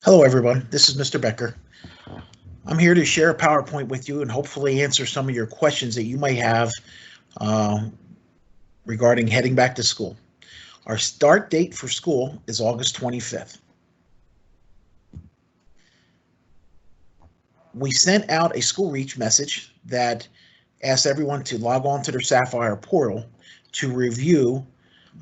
Hello everyone, this is Mr. Becker. I'm here to share a PowerPoint with you and hopefully answer some of your questions that you might have regarding heading back to school. Our start date for school is August 25th. We sent out a school reach message that asked everyone to log on to their Sapphire portal to review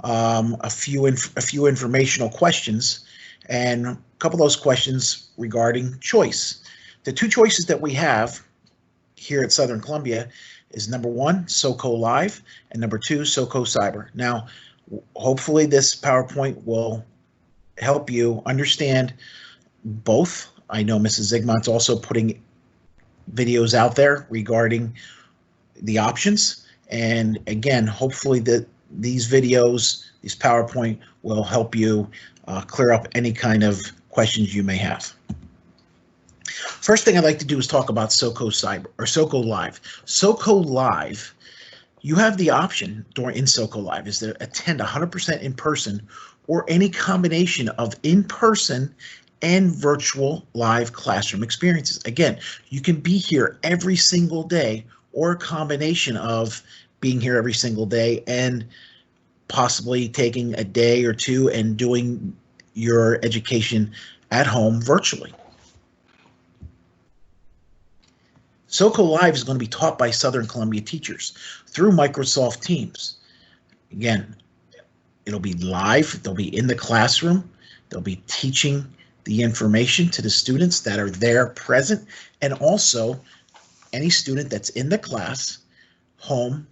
a few informational questions, and a couple of those questions regarding choice. The two choices that we have here at Southern Columbia is number one, SoCo Live, and number two, SoCo Cyber. Now, hopefully this PowerPoint will help you understand both. I know Mrs. Zigmont's also putting videos out there regarding the options. And again, hopefully these videos, this PowerPoint will help you clear up any kind of questions you may have. First thing I'd like to do is talk about SoCo Cyber or SoCo Live. SoCo Live, you have the option in SoCo Live is to attend 100% in person or any combination of in-person and virtual live classroom experiences. Again, you can be here every single day or a combination of being here every single day and possibly taking a day or two and doing your education at home virtually. SoCo Live is going to be taught by Southern Columbia teachers through Microsoft Teams. Again, it'll be live, they'll be in the classroom, they'll be teaching the information to the students that are there present, and also any student that's in the class home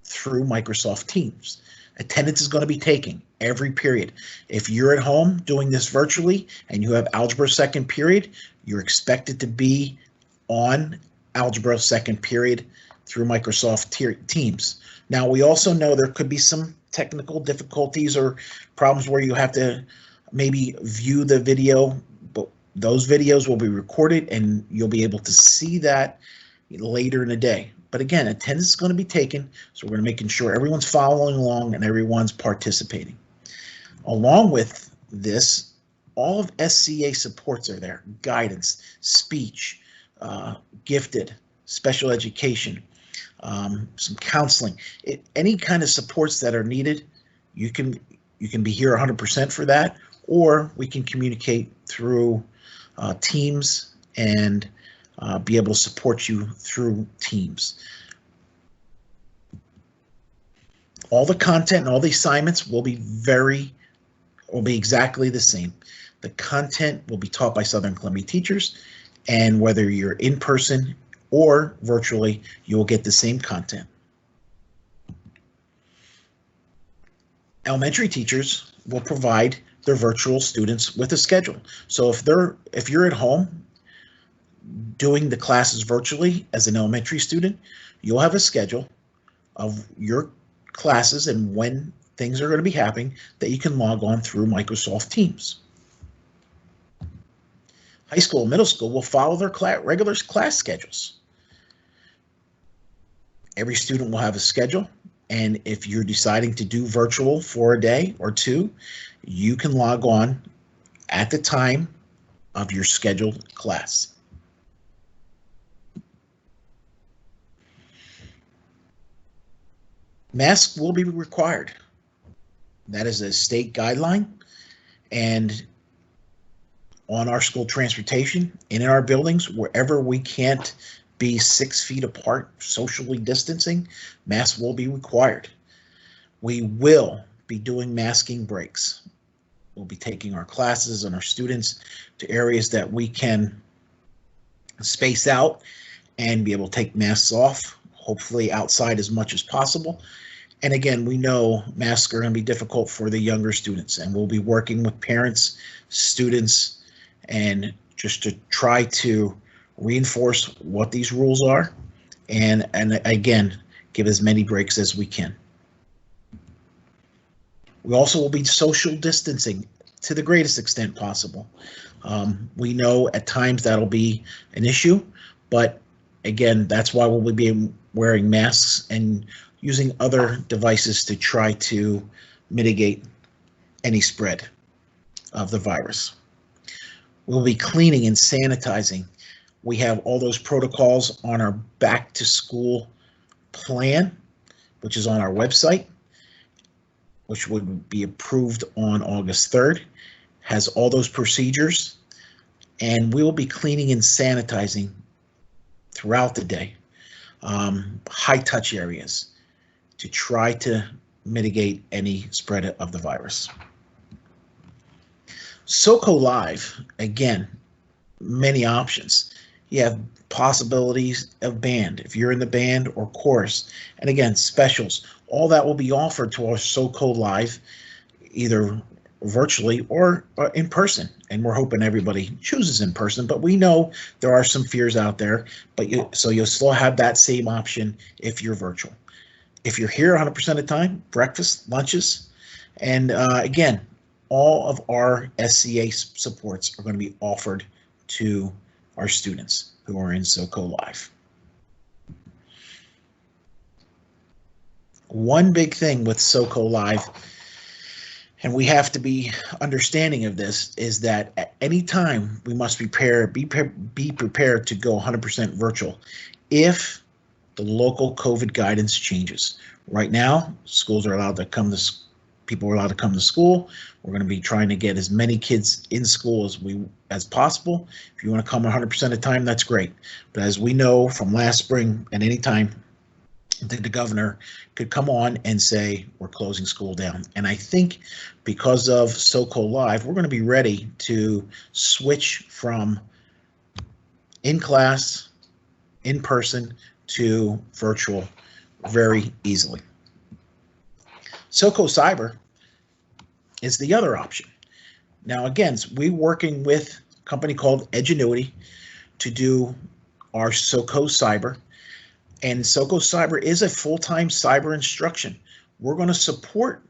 through Microsoft Teams. Attendance is going to be taken every period. If you're at home doing this virtually and you have algebra second period, you're expected to be on algebra second period through Microsoft Teams. Now, we also know there could be some technical difficulties or problems where you have to maybe view the video, but those videos will be recorded and you'll be able to see that later in the day. But again, attendance is going to be taken, so we're going to making sure everyone's following along and everyone's participating. Along with this, all of SCA supports are there: guidance, speech, gifted, special education, some counseling, any kind of supports that are needed. You can be here 100% for that, or we can communicate through Teams and be able to support you through Teams. All the content and all the assignments will be exactly the same. The content will be taught by Southern Columbia teachers, and whether you're in person or virtually, you'll get the same content. Elementary teachers will provide their virtual students with a schedule. So if you're at home doing the classes virtually as an elementary student, you'll have a schedule of your classes and when things are going to be happening that you can log on through Microsoft Teams. High school and middle school will follow their regular class schedules. Every student will have a schedule, and if you're deciding to do virtual for a day or two, you can log on at the time of your scheduled class. Masks will be required. That is a state guideline, and on our school transportation, in our buildings, wherever we can't be 6 feet apart, socially distancing, masks will be required. We will be doing masking breaks. We'll be taking our classes and our students to areas that we can space out and be able to take masks off, hopefully outside as much as possible. And again, we know masks are going to be difficult for the younger students, and we'll be working with parents, students, and just to try to reinforce what these rules are, and again, give as many breaks as we can. We also will be social distancing to the greatest extent possible. We know at times that'll be an issue, but again, that's why we'll be wearing masks and using other devices to try to mitigate any spread of the virus. We'll be cleaning and sanitizing. We have all those protocols on our back to school plan, which is on our website, which would be approved on August 3rd, has all those procedures, and we will be cleaning and sanitizing throughout the day, high touch areas, to try to mitigate any spread of the virus. SoCo Live, again, many options. You have possibilities of band, if you're in the band or chorus, and again, specials. All that will be offered to our SoCo Live, either virtually or in person, and we're hoping everybody chooses in person, but we know there are some fears out there, but so you'll still have that same option if you're virtual. If you're here 100% of the time, breakfast, lunches, and again, all of our SCA supports are going to be offered to our students who are in SoCo Live. One big thing with SoCo Live, and we have to be understanding of this, is that at any time we must be prepared to go 100% virtual if the local COVID guidance changes. Right now, schools are allowed to come to, people are allowed to come to school. We're going to be trying to get as many kids in school as possible. If you want to come 100% of the time, that's great. But as we know from last spring, at any time, the governor could come on and say, we're closing school down. And I think because of SoCo Live, we're going to be ready to switch from in class, in person, to virtual very easily. SoCo Cyber is the other option. Now, again, we're working with a company called EDGENUITY to do our SoCo Cyber. And SoCo Cyber is a full-time cyber instruction. We're going to support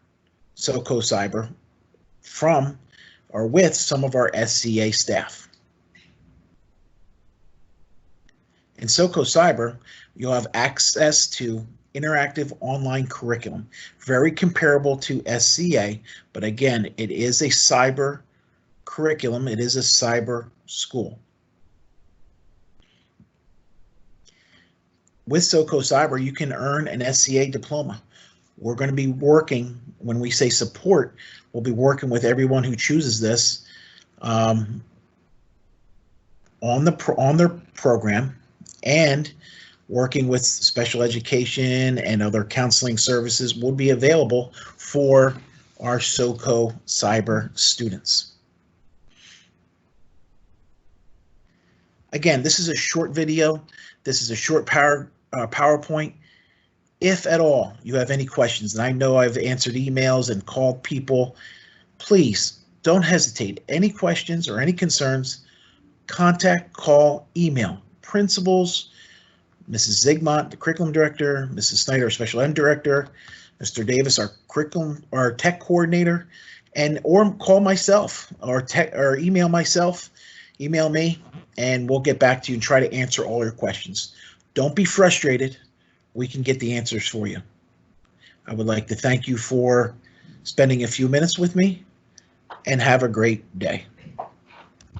SoCo Cyber from or with some of our SCA staff. In SoCo Cyber, you'll have access to interactive online curriculum, very comparable to SCA, but again, it is a cyber curriculum. It is a cyber school. With SoCo Cyber, you can earn an SCA diploma. We're going to be working, when we say support, we'll be working with everyone who chooses this on their program, and working with special education and other counseling services will be available for our SoCo Cyber students. Again, this is a short video. This is a short PowerPoint. If at all you have any questions, and I know I've answered emails and called people, please don't hesitate. Any questions or any concerns, contact, call, email principals, Mrs. Zigmont, the curriculum director, Mrs. Snyder, our special ed director, Mr. Davis, our curriculum or tech coordinator, and or call myself or email myself, email me, and we'll get back to you and try to answer all your questions. Don't be frustrated. We can get the answers for you. I would like to thank you for spending a few minutes with me, and have a great day.